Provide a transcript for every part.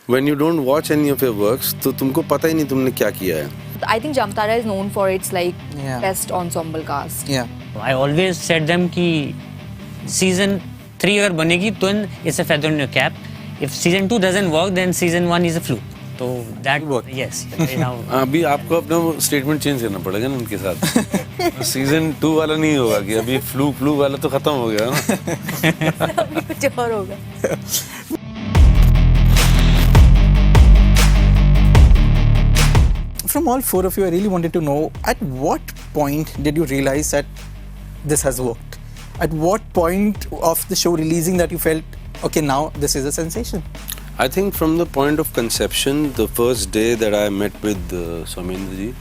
when you don't watch any of your works, तो तुमको पता ही नहीं तुमने क्या किया है. I think Jamtara is known for its like best ensemble cast. Yeah. I always said them कि season 3 अगर बनेगी तो it's a feather in your cap. If season 2 doesn't work, then season 1 is a fluke. So that work. Yes. अभी आपको अपना वो statement change करना पड़ेगा ना उनके साथ. Season 2 वाला नहीं होगा कि अभी fluke वाला तो खत्म हो गया ना. अभी कुछ और होगा. From all four of you, I really wanted to know, at what point did you realize that this has worked? At what point of the show releasing that you felt, okay, now this is a sensation? I think from the point of conception, the first day that I met with Soumendra ji,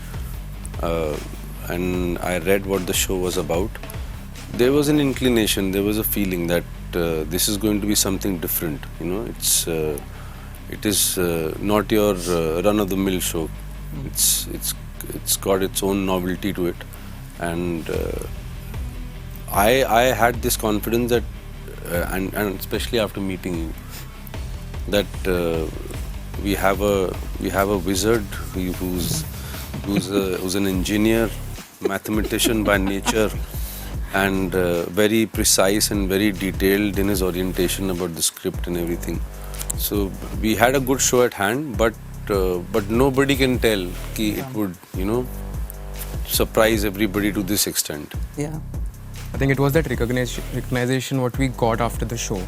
and I read what the show was about, there was an inclination, there was a feeling that this is going to be something different. You know, it is not your run-of-the-mill show. It's got its own novelty to it, and I had this confidence that, and especially after meeting you, that we have a wizard who's an engineer, mathematician by nature, and very precise and very detailed in his orientation about the script and everything. So we had a good show at hand, but nobody can tell कि it would, you know, surprise everybody to this extent. Yeah. I think it was that recognition what we got after the show.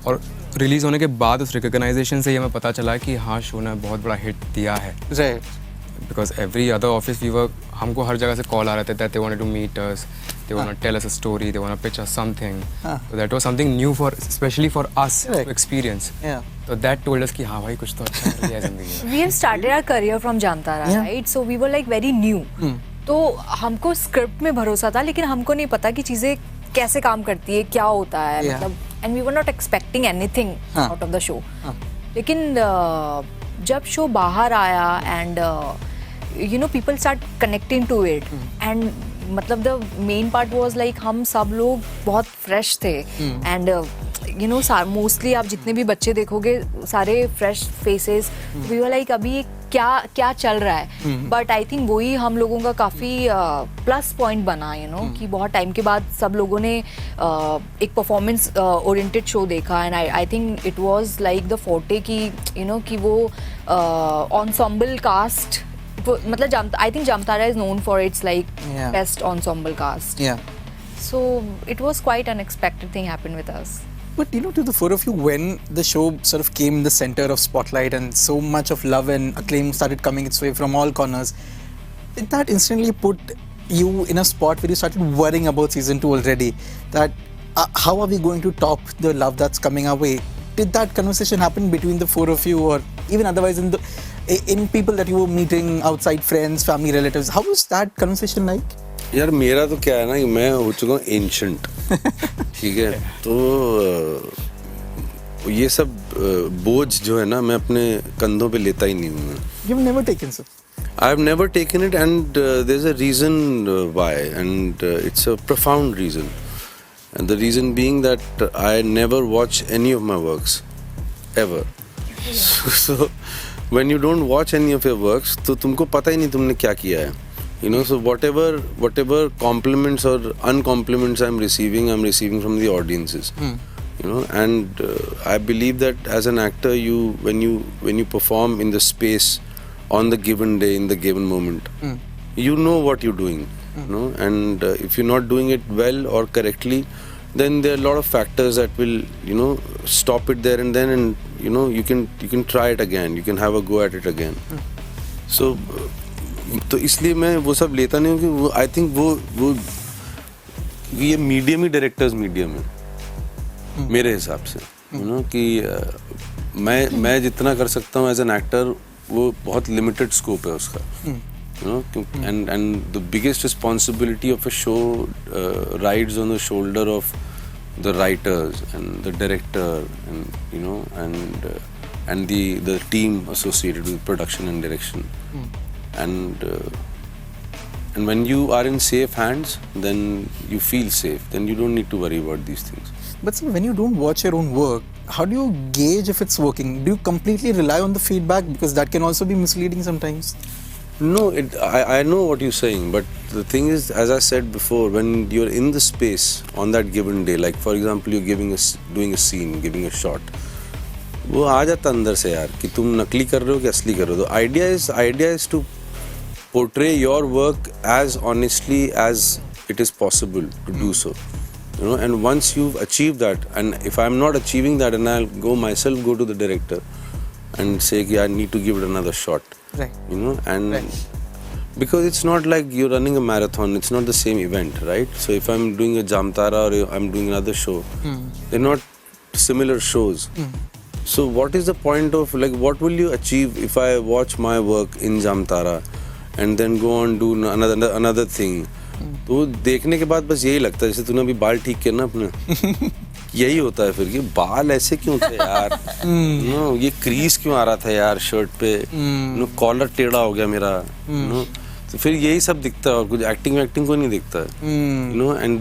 और release होने के बाद उस recognition से ही हमें पता चला कि हाँ शो ने बहुत बड़ा हिट दिया है. Right. Because every other office we were, हमको हर जगह से कॉल आ रहे थे that they wanted to meet us, they want to tell us a story, they want to pitch us something. So that was something new for, especially for us to experience. Yeah. So that told us कि हाँ भाई कुछ तो अच्छा कर लिया जिंदगी में. We have started our career from Jamtara, right? So we were like very new. तो हमको स्क्रिप्ट में भरोसा था, लेकिन हमको नहीं पता कि चीजें कैसे काम करती है, क्या होता है, मतलब, and we were not expecting anything out of the show. लेकिन जब शो बाहर आया and you know people start connecting to it and मतलब the main part was like हम सब लोग बहुत fresh थे and you know mostly आप जितने भी बच्चे देखोगे सारे fresh faces, we were like अभी क्या चल रहा है, but I think वही हम लोगों का काफ़ी प्लस पॉइंट बना, you know, कि बहुत टाइम के बाद सब लोगों ने एक परफॉर्मेंस ओरिएंटेड शो देखा and I think it was like the forte कि you know कि वो ensemble cast, मतलब I think Jamtara is known for its like best ensemble cast. Yeah. So it was quite unexpected thing happened with us. But you know, to the four of you, when the show sort of came in the center of spotlight and so much of love and acclaim started coming its way from all corners, did that instantly put you in a spot where you started worrying about season 2 already? That how are we going to top the love that's coming our way? Did that conversation happen between the four of you, or even otherwise in people that you were meeting outside, friends, family, relatives? How was that conversation like? यार मेरा तो क्या है ना कि मैं हो चुका हूँ एंशंट. ठीक है, तो ये सब बोझ जो है ना मैं अपने कंधों पे लेता ही नहीं हूँ मैं. You've never taken, sir? I've never taken it, and there's a reason why, and it's a profound reason. And the reason being that I never watch any of my works, ever. So when you don't watch any of your works, तो तुमको पता ही नहीं तुमने क्या किया है. You know, so whatever compliments or uncompliments I'm receiving from the audiences. You know, and I believe that as an actor, when you perform in the space on the given day, in the given moment, you know what you're doing. You know, and if you're not doing it well or correctly, then there are a lot of factors that will, you know, stop it there and then, and you know you can try it again, you can have a go at it again. So तो इसलिए मैं वो सब लेता नहीं हूँ कि वो आई थिंक वो ये मीडियम ही डायरेक्टर्स मीडियम है मेरे हिसाब से. यू नो कि मैं जितना कर सकता हूँ एज एन एक्टर वो बहुत लिमिटेड स्कोप है उसका. You know, and the biggest responsibility of a show rides on the shoulder of the writers and the director, and you know, and the team associated with production and direction. And when you are in safe hands, then you feel safe. Then you don't need to worry about these things. But sir, when you don't watch your own work, how do you gauge if it's working? Do you completely rely on the feedback, because that can also be misleading sometimes? No, I know what you're saying, but the thing is, as I said before, when you're in the space on that given day, like for example, you're doing a scene, giving a shot, वो आ जाता अंदर से यार कि तुम नकली कर रहे हो कि असली कर रहे हो. The idea is to portray your work as honestly as it is possible to do so. You know, and once you've achieved that, and if I'm not achieving that, and I'll go to the director and say, yeah, I need to give it another shot. Right. You know, and Right. because it's not like you're running a marathon, it's not the same event, right? So if I'm doing a Jamtara or I'm doing another show, they're not similar shows. So what is the point of, like, what will you achieve if I watch my work in Jamtara and then go on do another thing? तो देखने के बाद बस यही लगता है, जैसे तूने अभी बाल ठीक किया ना अपने, यही होता है फिर कि बाल ऐसे क्यों थे यार, नो ये क्रीज क्यों आ रहा था यार शर्ट पे, नो कॉलर टेढ़ा हो गया मेरा, नो तो फिर यही सब दिखता है और कुछ एक्टिंग को नहीं दिखता है, you know. And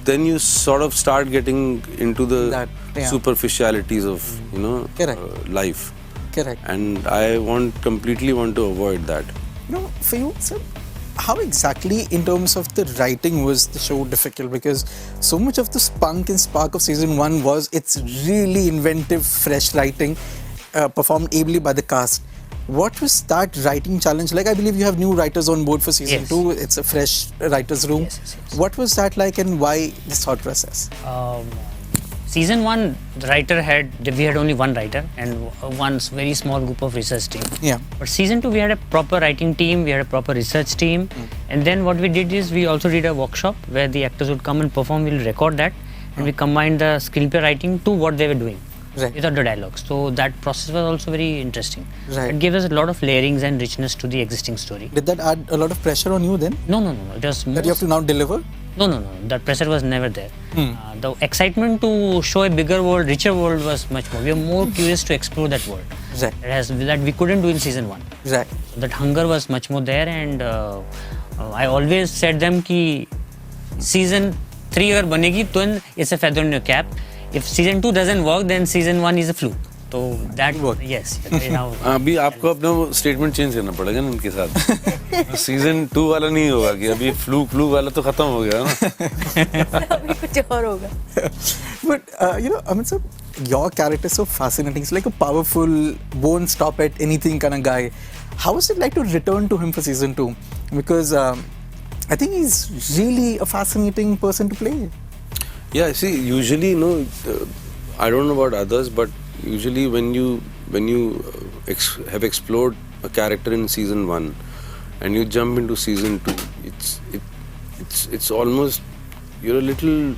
then you sort of start getting into the superficialities of, you know, life. Correct. And I completely want to avoid that. You know, for you, sir, how exactly in terms of the writing was the show difficult? Because so much of the spunk and spark of season 1 was its really inventive, fresh writing performed ably by the cast. What was that writing challenge like? I believe you have new writers on board for season 2. It's a fresh writer's room. Yes. What was that like, and why this thought process? Season 1, we had only one writer and one very small group of research team. Yeah. But season 2, we had a proper writing team, we had a proper research team. And then what we did is we also did a workshop where the actors would come and perform, we'll record that. And we combined the screenplay writing to what they were doing. Right. Without the dialogues. So that process was also very interesting. Right. It gave us a lot of layerings and richness to the existing story. Did that add a lot of pressure on you then? No. It was That you have to now deliver? No. That pressure was never there. The excitement to show a bigger world, richer world was much more. We were more curious to explore that world. Right. That we couldn't do in season 1. Right. That hunger was much more there, and I always said them कि season 3 अगर बनेगी तो it's a feather in your cap. If season 2 doesn't work, then season 1 is a fluke. So that work. Yes. Now, अभी आपको अपना statement change करना पड़ेगा ना इनके साथ. सीजन 2 वाला नहीं होगा कि अभी फ्लू वाला तो खत्म हो गया ना. अभी कुछ और होगा. But you know, Amit sir, your character is so fascinating. It's like a powerful, won't stop at anything kind of guy. How was it like to return to him for season 2? Because I think he's really a fascinating person to play. Yeah, see, usually, I don't know about others, but usually when you have explored a character in season 1 and you jump into season 2, it's almost, you're a little,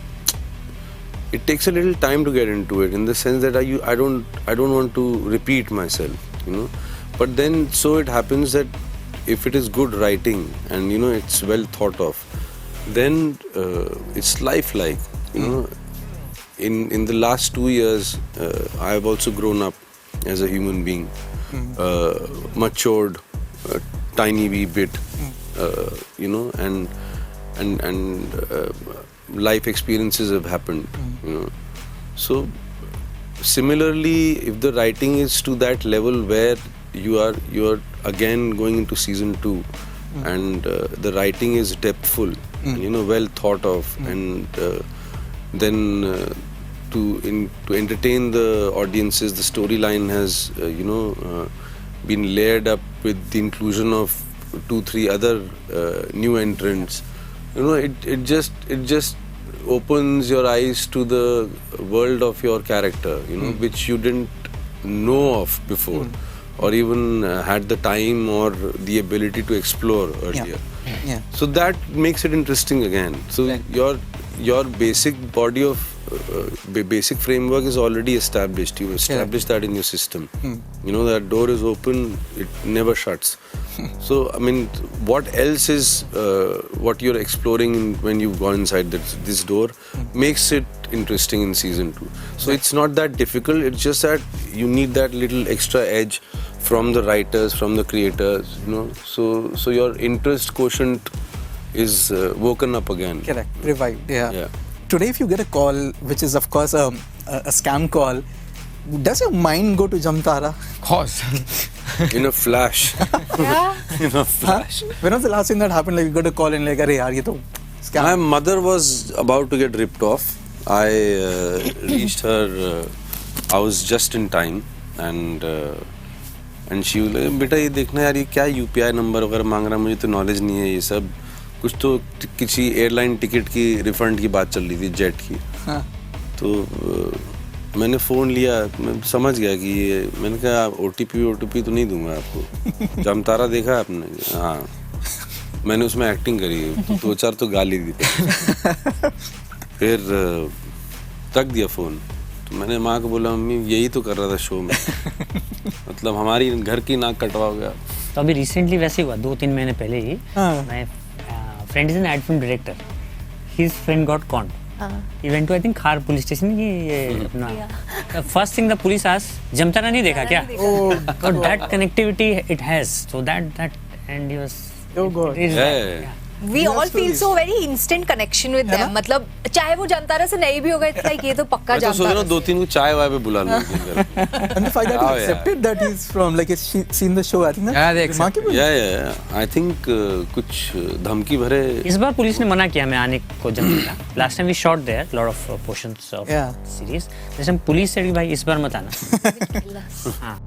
it takes a little time to get into it, in the sense that I don't want to repeat myself, you know. But then so it happens that if it is good writing and it's well thought of, then it's lifelike, you know. In the last 2 years, I have also grown up as a human being, matured a tiny wee bit, and life experiences have happened, So similarly, if the writing is to that level where you are again going into season 2, and the writing is depthful, and, well thought of, and then to entertain the audiences, the storyline has been layered up with the inclusion of 2-3 other new entrants. It just opens your eyes to the world of your character, which you didn't know of before, or even had the time or the ability to explore earlier. Yeah. So that makes it interesting again. So your basic body of basic framework is already established. You establish that in your system. That door is open, it never shuts. So, I mean, what else is what you're exploring when you go inside this door makes it interesting in season 2. So it's not that difficult, it's just that you need that little extra edge from the writers, from the creators, so your interest quotient is woken up again. Correct, revived, yeah. Today if you get a call, which is of course a scam call, Does your mind go to Jamtara? Of course. In a flash. Yeah. In a flash. When was the last time that happened? Like you got a call and like, "Arey yaar, ye to scam." My mother was about to get ripped off. I reached her. I was just in time, and she was like, "बेटा ये देखना यार, ये क्या UPI number वगैरह मांग रहा है, मुझे तो नॉलेज नहीं है ये सब." कुछ तो किसी एयरलाइन टिकट की रिफंड की बात चल रही थी, जेट की. तो मैंने फ़ोन लिया, मैं समझ गया कि ये, मैंने कहा OTP तो नहीं दूंगा आपको. जामतारा देखा आपने? हाँ. मैंने उसमें एक्टिंग करी, 2-4 तो गाली दी. फिर रख दिया फ़ोन. तो मैंने माँ को बोला, मम्मी यही तो कर रहा था शो में. मतलब हमारी घर की नाक कटवा हो गया. तो अभी रिसेंटली वैसे हुआ 2-3 महीने पहले ही. My friend is an ad film director. His friend got conned. He went to I think Khar police station कि ये अपना first thing the police asked, Jamtara नहीं देखा क्या? So that connectivity it has, so that and he was. Oh God. Yeah. We all feel so very instant connection with them. मतलब चाहे वो जामतारा से नहीं भी होगा, it's like ये तो पक्का मैं तो सोच रहा जामतारा. हूँ 2-3 को चाय वाय पे बुला लूँ. And the fact that he accepted that he's from, like, he's seen the show, I think Yeah, they that's remarkable. Yeah. I think कुछ धमकी भरे. इस बार पुलिस ने मना किया हमें आने को Jamtara. Last time we shot there, lot of portions of series. This time police said कि भाई इस बार मत आना. हाँ.